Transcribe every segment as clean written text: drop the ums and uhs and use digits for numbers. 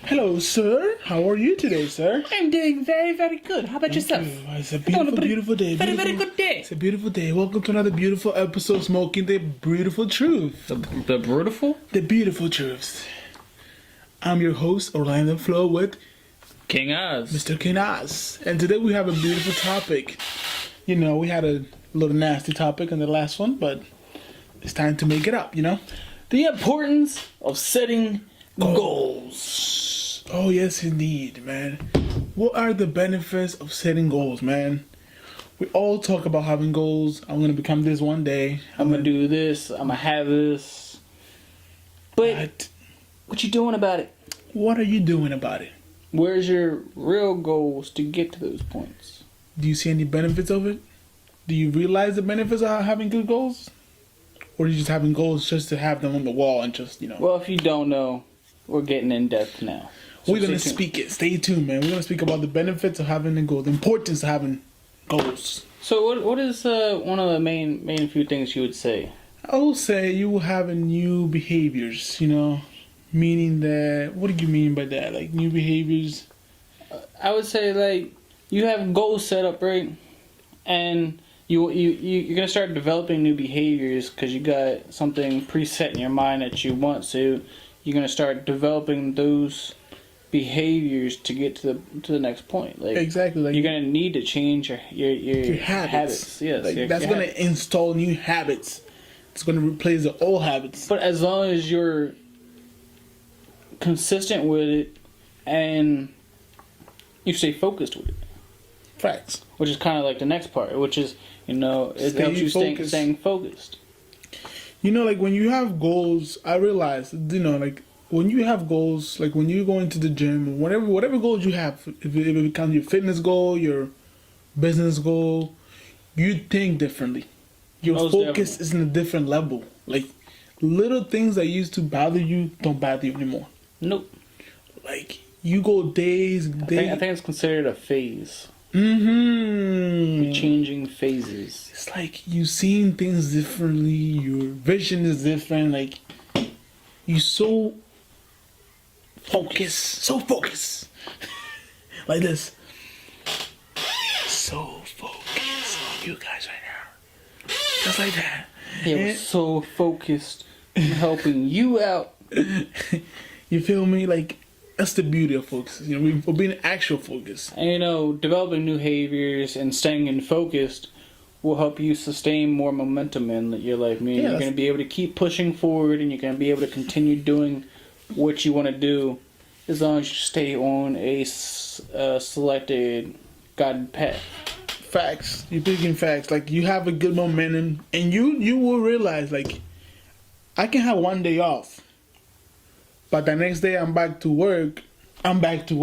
Hello, sir. How are you today, sir? I'm doing very, very good. How about yourself? It's a beautiful, beautiful day. Very, very good day. It's a beautiful day. Welcome to another beautiful episode, Smoking the Beautiful Truth. The beautiful? The Beautiful Truths. I'm your host, Orlando Flo, with King Oz. Mr. King Oz. And today we have a beautiful topic. You know, we had a little nasty topic in the last one, but it's time to make it up, you know? The importance of setting goals. Oh, yes, indeed, man. What are the benefits of setting goals, man? We all talk about having goals. I'm going to become this one day. I'm going to do this. I'm going to have this. But what you doing about it? What are you doing about it? Where's your real goals to get to those points? Do you see any benefits of it? Do you realize the benefits of having good goals? Or are you just having goals just to have them on the wall and just, you know? Well, if you don't know, we're getting in depth now. So we're going to speak it. Stay tuned, man. We're going to speak about the benefits of having a goal, the importance of having goals. So what is one of the main few things you would say? I will say you will have new behaviors, you know? Meaning that, what do you mean by that? Like new behaviors? I would say like you have goals set up, right? And you're gonna start developing new behaviors because you got something preset in your mind that you want to. You're gonna start developing those behaviors to get to the next point. Like exactly, like you're gonna need to change your habits. Yes, like that's gonna install new habits. It's gonna replace the old habits. But as long as you're consistent with it and you stay focused with it. Facts. Which is kind of like the next part, which is, you know, it helps you staying focused. You know, like when you have goals, I realize, you know, like when you have goals, like when you go into the gym, whatever goals you have, if it becomes your fitness goal, your business goal, you think differently. Your focus is in a different level. Like little things that used to bother you don't bother you anymore. Nope. Like you go days. I think it's considered a phase. Mm-hmm. You're changing phases. It's like you seeing things differently. Your vision is different. Like you so focused, like this. So focused on you guys right now, just like that. We're so focused on helping you out. You feel me? Like that's the beauty of focus. You know, for being actual focus. And you know, developing new behaviors and staying in focused will help you sustain more momentum in your life. Meaning you're going to be able to keep pushing forward, and you're going to be able to continue doing what you want to do, as long as you stay on a selected guided path. Facts. You're picking facts. Like you have a good momentum, and you will realize like I can have one day off. But the next day I'm back to work. Yeah. I'm back on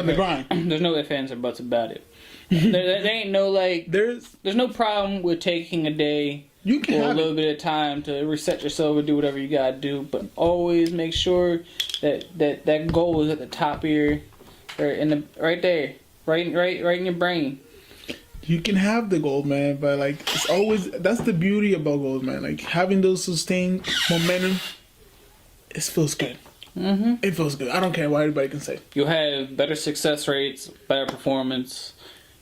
the grind. There's no ifs, ands, or buts about it. there ain't no like. There's no problem with taking a day or a little bit of time to reset yourself and do whatever you gotta do. But always make sure that goal is at the top of your, right there, right in your brain. You can have the goal, man, but like it's always that's the beauty about goals, man. Like having those sustained momentum. It feels good. Mm-hmm. It feels good. I don't care what everybody can say. You'll have better success rates, better performance,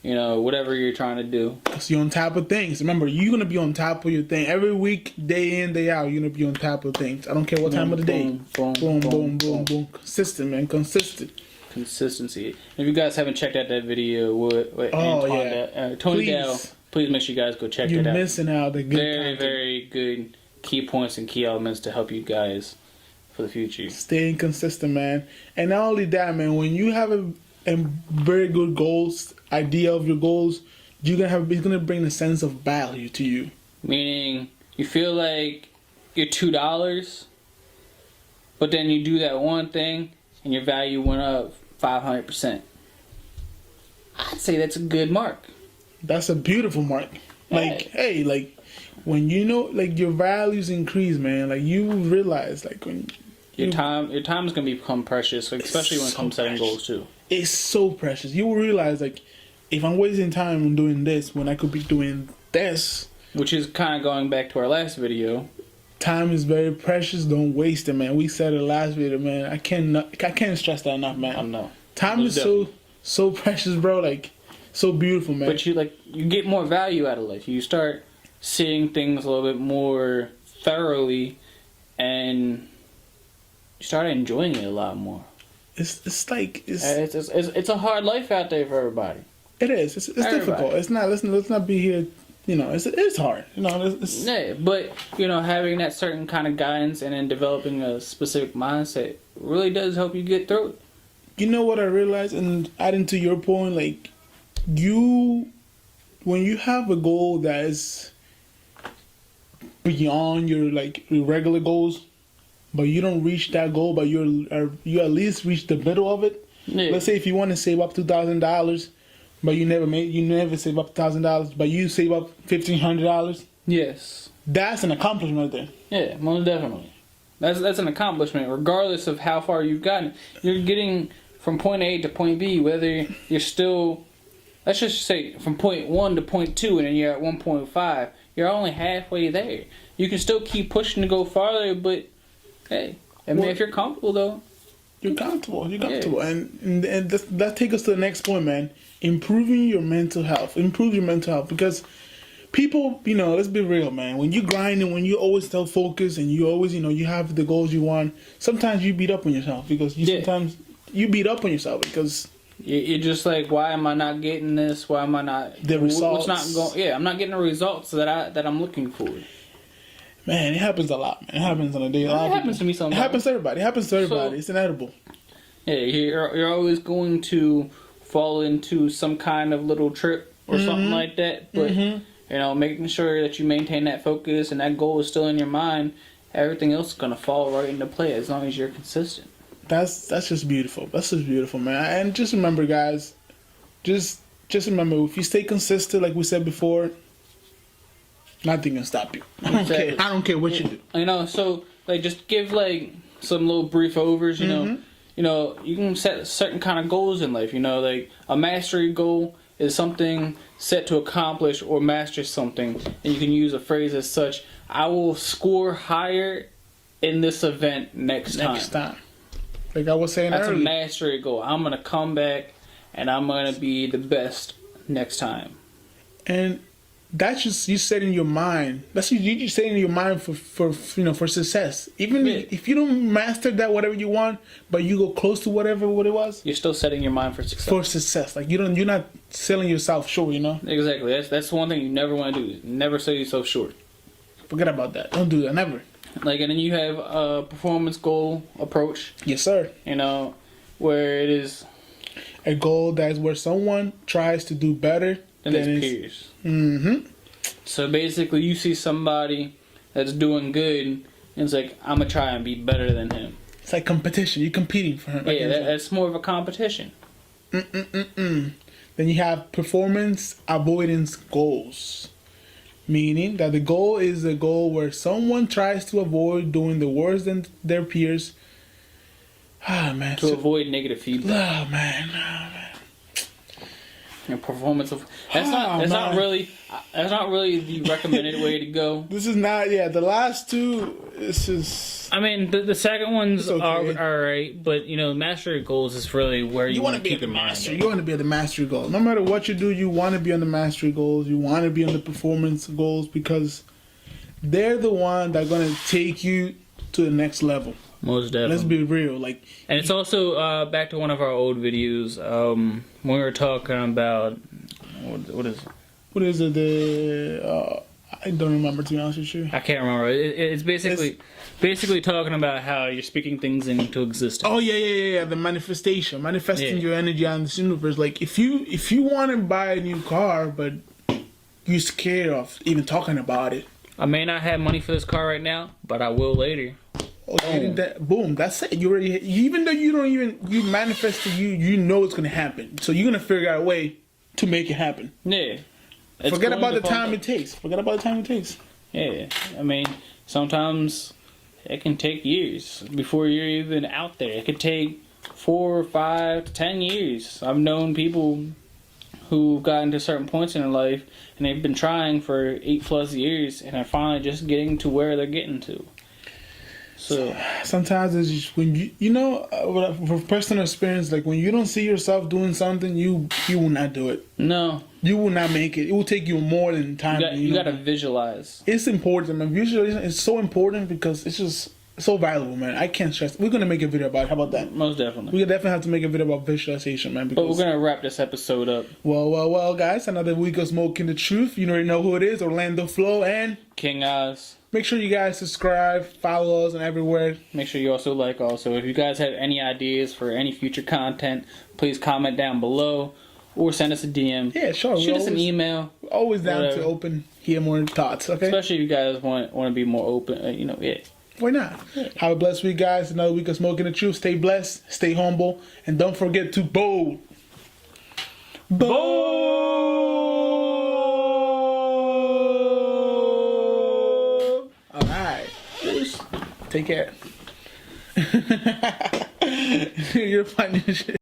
you know, whatever you're trying to do. Because you're on top of things. Remember, you're going to be on top of your thing. Every week, day in, day out, you're going to be on top of things. I don't care what time of the day. Boom. Consistent, man. Consistent. Consistency. If you guys haven't checked out that video with Tony Dow, please make sure you guys go check that out. You're missing out the good content. Very good key points and key elements to help you guys for the future. Staying consistent, man. And not only that, man, when you have a very good goals, idea of your goals, it's gonna bring a sense of value to you. Meaning you feel like you're $2, but then you do that one thing and your value went up 500%. I'd say that's a good mark. That's a beautiful mark. Like, hey, like when you know, like your values increase, man. Like you realize, like when your time is gonna become precious, especially when it comes to setting goals too. It's so precious. You will realize, like, if I'm wasting time on doing this when I could be doing this, which is kind of going back to our last video. time is very precious. Don't waste it, man. We said it last video, man. I can't stress that enough, man. I know. Time Most is so precious, bro. Like, so beautiful, man. But you get more value out of life. You start seeing things a little bit more thoroughly, and you start enjoying it a lot more. It's a hard life out there for everybody. It is. It's difficult. It's not. Let's not be here. You know, it's hard. You know, yeah. But you know, having that certain kind of guidance and then developing a specific mindset really does help you get through it. You know what I realized, and adding to your point, like when you have a goal that is beyond your regular goals, but you don't reach that goal, but you at least reach the middle of it. Yeah. Let's say if you want to save up $2,000, but you never save up $1,000, but you save up $1,500. Yes. That's an accomplishment right there. Yeah, most definitely. That's an accomplishment, regardless of how far you've gotten. You're getting from point A to point B, whether you're still, let's just say from point 1 to point 2, and then you're at 1.5. You're only halfway there. You can still keep pushing to go farther, but hey, I mean, if you're comfortable though. You're comfortable. Yeah. And that takes us to the next point, man. Improving your mental health. Improve your mental health, because people, you know, let's be real, man. When you grind and when you always stay focused and you always, you know, you have the goals you want, sometimes you beat up on yourself because sometimes you beat up on yourself because you're just like, why am I not getting this? Why am I not the results? What's not going? Yeah, I'm not getting the results that I'm looking for. Man, it happens a lot, man. It happens on a day. It happens to me sometimes. It happens to everybody. So, it's inevitable. Yeah, you're always going to fall into some kind of little trip or something like that. But you know, making sure that you maintain that focus and that goal is still in your mind, everything else is gonna fall right into play as long as you're consistent. That's just beautiful. That's just beautiful, man. And just remember, guys, just remember, if you stay consistent, like we said before, nothing can stop you. I don't care what you do. You know, so like just give like some little brief overs. You know, you can set certain kind of goals in life. You know, like a mastery goal is something set to accomplish or master something, and you can use a phrase as such: "I will score higher in this event next time." Like I was saying earlier. That's a mastery goal. I'm gonna come back, and I'm gonna be the best next time. And that's just you setting your mind. That's you just setting your mind for success. Even if you don't master that whatever you want, but you go close to what it was, you're still setting your mind for success. For success, like you're not selling yourself short. You know. Exactly. That's one thing you never want to do. Never sell yourself short. Forget about that. Don't do that. Never. Like, and then you have a performance goal approach. Yes, sir. You know, where it is a goal that's where someone tries to do better than his peers. So basically, you see somebody that's doing good, and it's like, I'm gonna try and be better than him. It's like competition. You're competing for him. Yeah, that's more of a competition. Then you have performance avoidance goals. Meaning that the goal is a goal where someone tries to avoid doing the worse than their peers. Man. To avoid negative feedback. Oh, man. And performance of that's not really the recommended way to go. This is not. Yeah, the last two. This is. I mean, the second ones are alright, but you know, mastery goals is really where you want to keep your mind. You want to be at the mastery goal. No matter what you do, you want to be on the mastery goals. You want to be on the performance goals because they're the one that are going to take you to the next level. Most definitely. Let's be real, and it's also back to one of our old videos. When we were talking about what is it? What is it? I don't remember, to be honest with you. I can't remember. It's basically talking about how you're speaking things into existence. Oh yeah. The manifesting your energy on this universe. Like if you want to buy a new car, but you're scared of even talking about it. I may not have money for this car right now, but I will later. Boom, that's it. You already, even though you manifested, you know it's gonna happen. So you're gonna figure out a way to make it happen. Yeah. Forget about the time it takes. Yeah. I mean, sometimes it can take years before you're even out there. It could take 4 or 5 to 10 years. I've known people who got into certain points in their life and they've been trying for 8+ years and are finally just getting to where they're getting to. So sometimes it's just when for personal experience, like when you don't see yourself doing something, you will not do it. no, You will not make it. It will take you more than time. you got to visualize. It's important, man. Visualization is so important because it's just so valuable, man. I can't stress. We're gonna make a video about it. How about that? Most definitely. We definitely have to make a video about visualization, man. But Because, we're gonna wrap this episode up. well, guys. Another week of Smoking the Truth. You already know who it is. Orlando Flow, and King Oz. make sure you guys subscribe, follow us, and everywhere. Make sure you also like. Also, if you guys have any ideas for any future content, please comment down below or send us a DM. Yeah, sure. Shoot us an email. Always down Whatever. to hear more thoughts. Okay. Especially if you guys want to be more open. Yeah. Why not? Have a blessed week, guys. Another week of Smoking the Truth. Stay blessed, stay humble, and don't forget to bowl. All right. Peace. Take care. You're funny as shit.